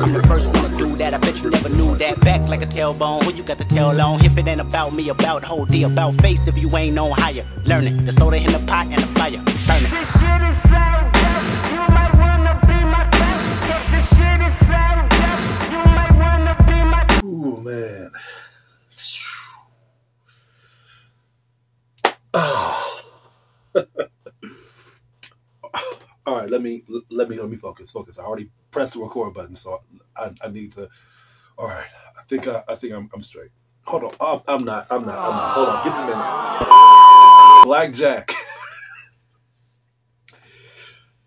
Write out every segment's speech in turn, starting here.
The first one to do that, I bet you never knew that. Back like a tailbone, who you got the tail on? If it ain't about me, about whole D, about face. If you ain't on higher, learn it. The soda in the pot and the fire, burn it. This shit is so dope, you might wanna be my friend. This shit is so dope, you might wanna be my. Ooh, man. Oh. All right, let me focus. I already pressed the record button, so I need to. All right, I think I'm straight. Hold on, I'm not. Hold on, give me a minute. Blackjack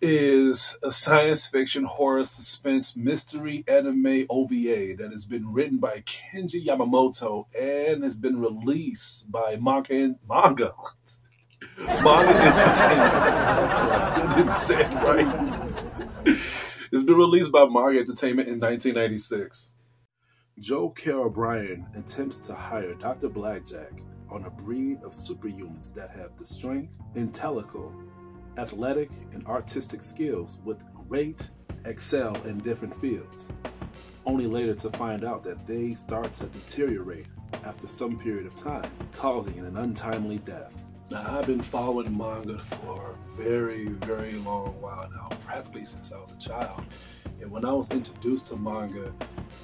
is a science fiction, horror, suspense, mystery anime OVA that has been written by Kenji Yamamoto and has been released by Manga Entertainment. I didn't say it right. It's been released by Manga Entertainment in 1996. Joe K. O'Brien attempts to hire Dr. Blackjack on a breed of superhumans that have the strength, intellectual, athletic, and artistic skills with great excel in different fields, only later to find out that they start to deteriorate after some period of time, causing an untimely death. Now, I've been following manga for a very, very long while now, practically since I was a child. And when I was introduced to manga,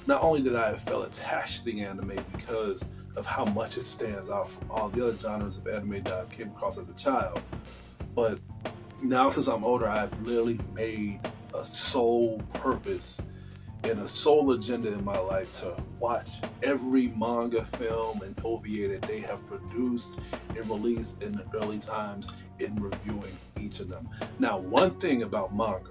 not only did I feel attached to the anime because of how much it stands out from all the other genres of anime that I came across as a child, but now since I'm older, I've literally made a sole purpose and a sole agenda in my life to watch every manga, film, and OVA that they have produced and released in the early times in reviewing each of them. Now, one thing about manga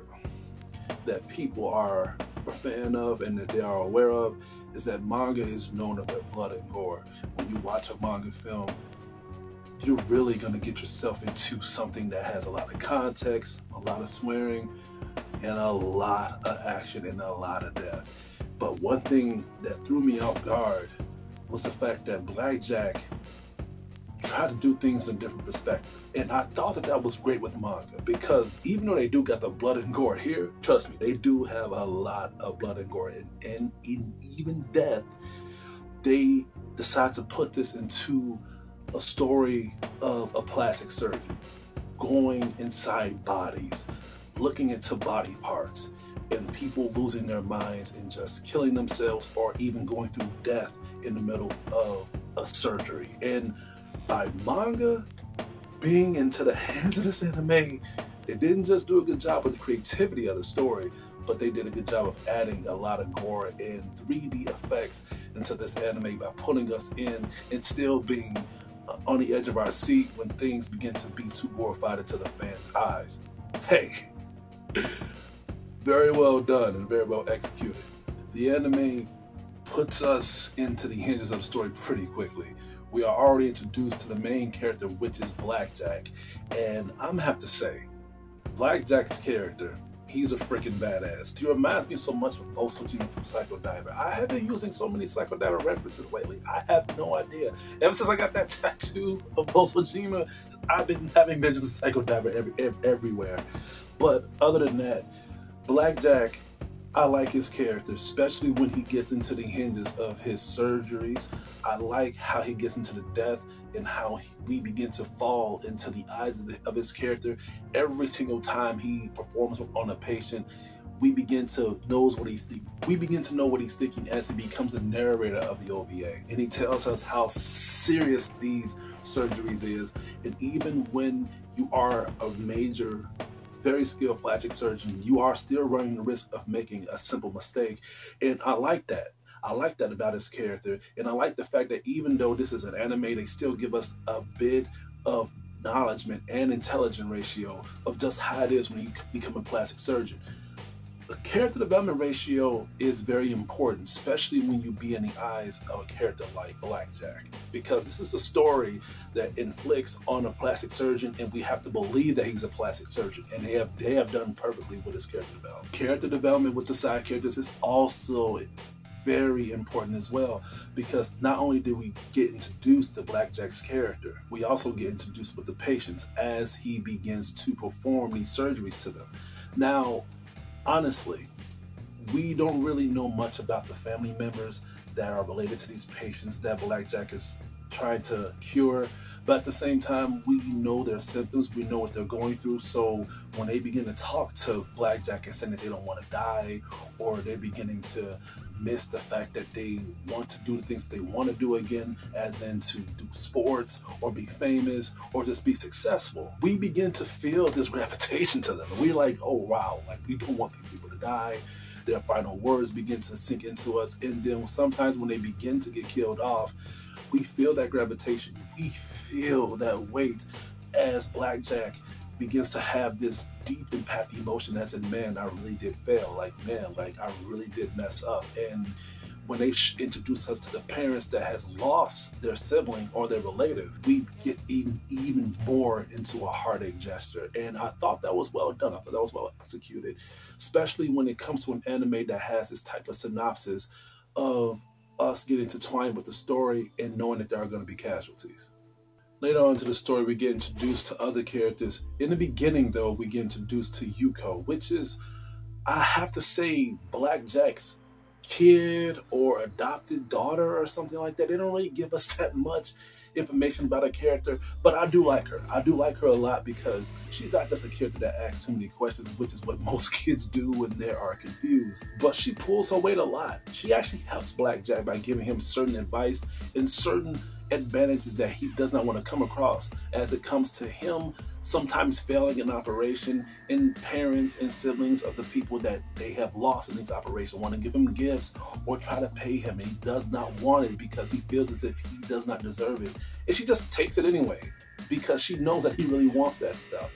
that people are a fan of and that they are aware of is that manga is known for their blood and gore. When you watch a manga film, you're really going to get yourself into something that has a lot of context, a lot of swearing, and a lot of action and a lot of death. But one thing that threw me off guard was the fact that Blackjack tried to do things in a different perspective. And I thought that that was great with manga, because even though they do got the blood and gore here, trust me, they do have a lot of blood and gore, and in even death, they decide to put this into a story of a plastic surgeon going inside bodies, looking into body parts, and people losing their minds and just killing themselves or even going through death in the middle of a surgery. And by manga being into the hands of this anime, they didn't just do a good job with the creativity of the story, but they did a good job of adding a lot of gore and 3D effects into this anime by pulling us in and still being on the edge of our seat when things begin to be too glorified into the fans' eyes. Hey, very well done and very well executed. The anime puts us into the hinges of the story pretty quickly. We are already introduced to the main character, which is Blackjack. And I'm gonna have to say, Blackjack's character, he's a freaking badass. He reminds me so much of Osojima from Psycho Diver. I have been using so many Psycho Diver references lately. I have no idea. Ever since I got that tattoo of Osojima, I've been having mentions of Psycho Diver everywhere. But other than that, Blackjack, I like his character, especially when he gets into the hinges of his surgeries. I like how he gets into the death and how we begin to fall into the eyes of his character. Every single time he performs on a patient, we begin to know what he's thinking as he becomes a narrator of the OVA. And he tells us how serious these surgeries is. And even when you are a major, very skilled plastic surgeon, you are still running the risk of making a simple mistake. And I like that. I like that about his character. And I like the fact that even though this is an anime, they still give us a bit of acknowledgement and intelligence ratio of just how it is when you become a plastic surgeon. The character development ratio is very important, especially when you be in the eyes of a character like Blackjack, because this is a story that inflicts on a plastic surgeon, and we have to believe that he's a plastic surgeon, and they have done perfectly with his character development. Character development with the side characters is also very important as well, because not only do we get introduced to Blackjack's character, we also get introduced with the patients as he begins to perform these surgeries to them. Now, honestly, we don't really know much about the family members that are related to these patients that Blackjack is trying to cure, but at the same time, we know their symptoms, we know what they're going through. So when they begin to talk to Blackjack and saying that they don't want to die, or they're beginning to miss the fact that they want to do the things they want to do again, as in to do sports or be famous or just be successful, we begin to feel this gravitation to them. And we're like, oh wow, like we don't want these people to die. Their final words begin to sink into us, and then sometimes when they begin to get killed off, we feel that gravitation, we feel that weight as Blackjack begins to have this deep empathic emotion as in, man, I really did fail. Like, man, like I really did mess up. And when they introduce us to the parents that has lost their sibling or their relative, we get even more into a heartache gesture. And I thought that was well done. I thought that was well executed, especially when it comes to an anime that has this type of synopsis of us getting intertwined with the story and knowing that there are going to be casualties. Later on into the story, we get introduced to other characters. In the beginning, though, we get introduced to Yuko, which is, I have to say, Blackjack's kid or adopted daughter or something like that. They don't really give us that much information about a character, but I do like her. I do like her a lot because she's not just a character that asks too many questions, which is what most kids do when they are confused. But she pulls her weight a lot. She actually helps Blackjack by giving him certain advice and certain advantages that he does not want to come across as it comes to him sometimes failing in operation, and parents and siblings of the people that they have lost in these operations want to give him gifts or try to pay him, and he does not want it because he feels as if he does not deserve it. And she just takes it anyway because she knows that he really wants that stuff.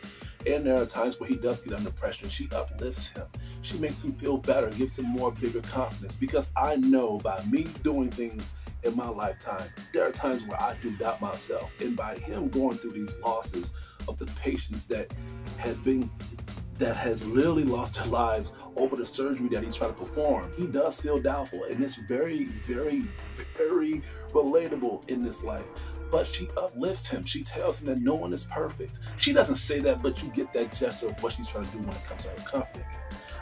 And there are times where he does get under pressure and she uplifts him. She makes him feel better, gives him more bigger confidence, because I know by me doing things in my lifetime, there are times where I do doubt myself. And by him going through these losses of the patients that has literally lost their lives over the surgery that he's trying to perform, he does feel doubtful. And it's very, very, very relatable in this life. But she uplifts him. She tells him that no one is perfect. She doesn't say that, but you get that gesture of what she's trying to do when it comes to her confidence.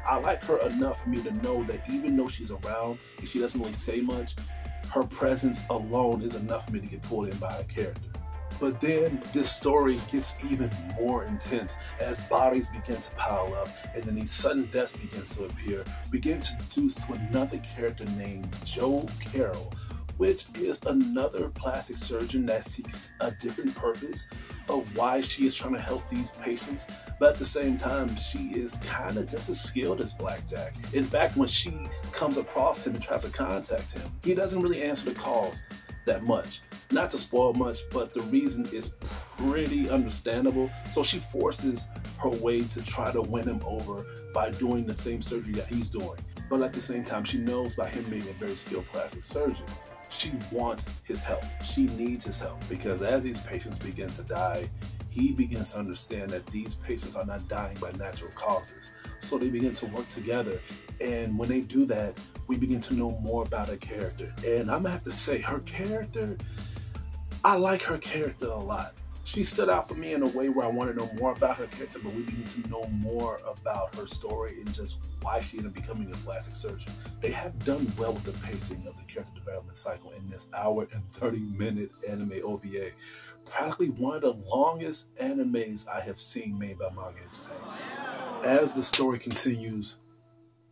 I like her enough for me to know that even though she's around and she doesn't really say much, her presence alone is enough for me to get pulled in by her character. But then this story gets even more intense as bodies begin to pile up and then these sudden deaths begin to appear. We get introduced to another character named Joe Carroll, which is another plastic surgeon that seeks a different purpose of why she is trying to help these patients. But at the same time, she is kind of just as skilled as Blackjack. In fact, when she comes across him and tries to contact him, he doesn't really answer the calls that much. Not to spoil much, but the reason is pretty understandable. So she forces her way to try to win him over by doing the same surgery that he's doing. But at the same time, she knows by him being a very skilled plastic surgeon, she wants his help. She needs his help because as these patients begin to die, he begins to understand that these patients are not dying by natural causes. So they begin to work together. And when they do that, we begin to know more about her character. And I'm gonna have to say, her character, I like her character a lot. She stood out for me in a way where I want to know more about her character, but we begin to know more about her story and just why she ended up becoming a plastic surgeon. They have done well with the pacing of the character development cycle in this hour and 30-minute anime OVA. Practically one of the longest animes I have seen made by manga entertainment. As the story continues,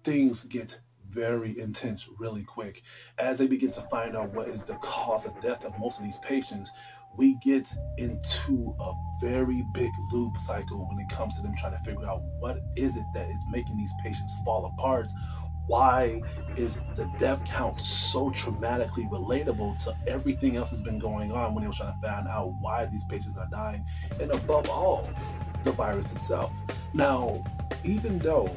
things get very intense really quick. As they begin to find out what is the cause of death of most of these patients, we get into a very big loop cycle when it comes to them trying to figure out what is it that is making these patients fall apart. Why is the death count so traumatically relatable to everything else that's been going on when they were trying to find out why these patients are dying, and above all, the virus itself. Now, even though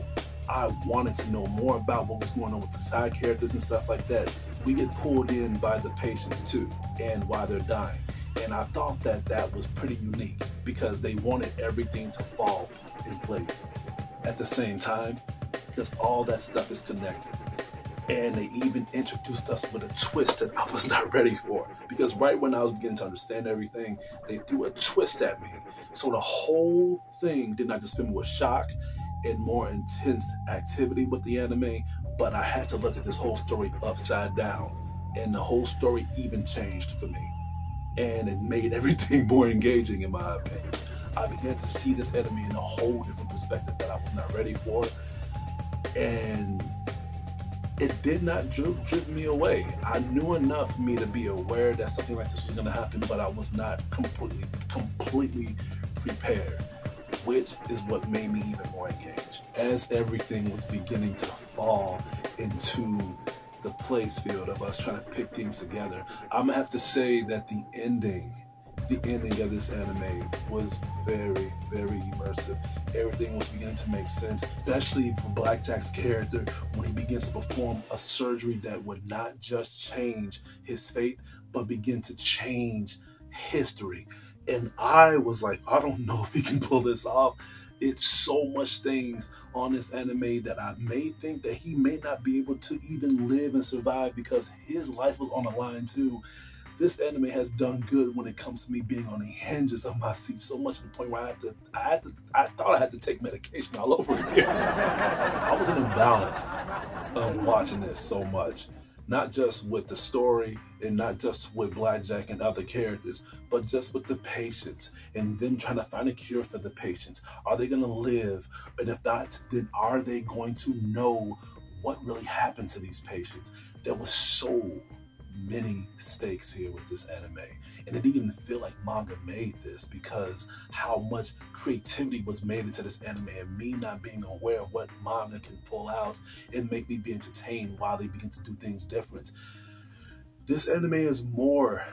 I wanted to know more about what was going on with the side characters and stuff like that, we get pulled in by the patients too and why they're dying. And I thought that that was pretty unique because they wanted everything to fall in place at the same time because all that stuff is connected. And they even introduced us with a twist that I was not ready for. Because right when I was beginning to understand everything, they threw a twist at me. So the whole thing did not just fill me with shock and more intense activity with the anime, but I had to look at this whole story upside down. And the whole story even changed for me. And it made everything more engaging in my opinion. I began to see this anime in a whole different perspective that I was not ready for. And it did not drift me away. I knew enough for me to be aware that something like this was going to happen, but I was not completely prepared, which is what made me even more engaged. As everything was beginning to fall into the place field of us trying to pick things together, I'm gonna have to say that the ending of this anime was very, very immersive. Everything was beginning to make sense, especially for Blackjack's character when he begins to perform a surgery that would not just change his fate, but begin to change history. And I was like, I don't know if he can pull this off. It's so much things on this anime that I may think that he may not be able to even live and survive because his life was on the line too. This anime has done good when it comes to me being on the hinges of my seat, so much to the point where I thought I had to take medication all over again. I was in a balance of watching this so much. Not just with the story and not just with Blackjack and other characters, but just with the patients and them trying to find a cure for the patients. Are they going to live? And if not, then are they going to know what really happened to these patients? There was so many stakes here with this anime, and it didn't even feel like manga made this because how much creativity was made into this anime, and me not being aware of what manga can pull out and make me be entertained while they begin to do things different. This anime is more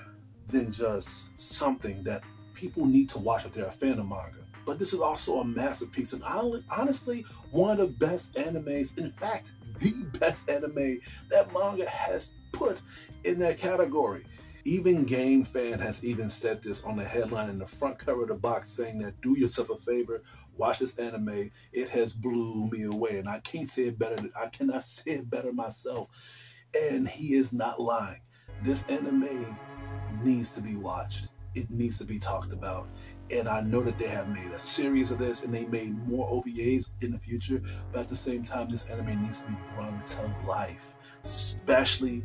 than just something that people need to watch if they're a fan of manga, but this is also a masterpiece, and honestly one of the best animes, in fact the best anime that manga has put in that category. Even Game Fan has even said this on the headline in the front cover of the box, saying that do yourself a favor, watch this anime. It has blew me away, and I can't say it better. I cannot say it better myself. And he is not lying. This anime needs to be watched. It needs to be talked about. And I know that they have made a series of this and they made more OVAs in the future, but at the same time, this anime needs to be brought to life, especially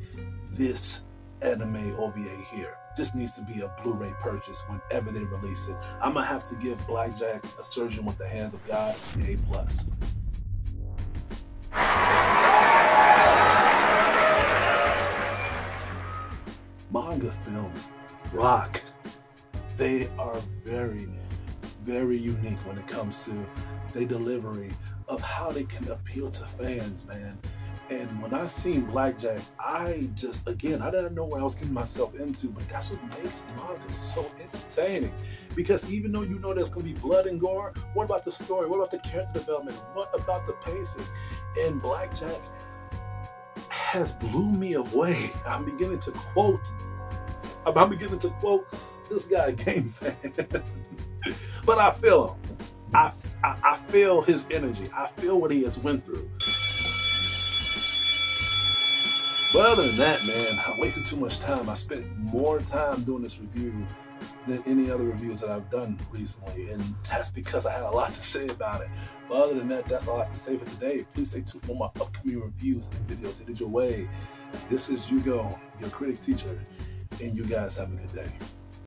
this anime OVA here. This needs to be a Blu-ray purchase whenever they release it. I'm gonna have to give Blackjack a surgeon with the hands of God an A+. Manga films rock. They are very, very unique when it comes to their delivery of how they can appeal to fans, man. And when I seen Blackjack, I didn't know what I was getting myself into, but that's what makes manga so entertaining. Because even though you know there's gonna be blood and gore, what about the story? What about the character development? What about the pacing? And Blackjack has blew me away. I'm beginning to quote this guy, Game Fan. But I feel him. I feel his energy. I feel what he has went through. But other than that, man, I wasted too much time. I spent more time doing this review than any other reviews that I've done recently, and that's because I had a lot to say about it. But other than that, that's all I have to say for today. Please stay tuned for my upcoming reviews and videos headed your way. This is Hugo, your critic teacher, and you guys have a good day.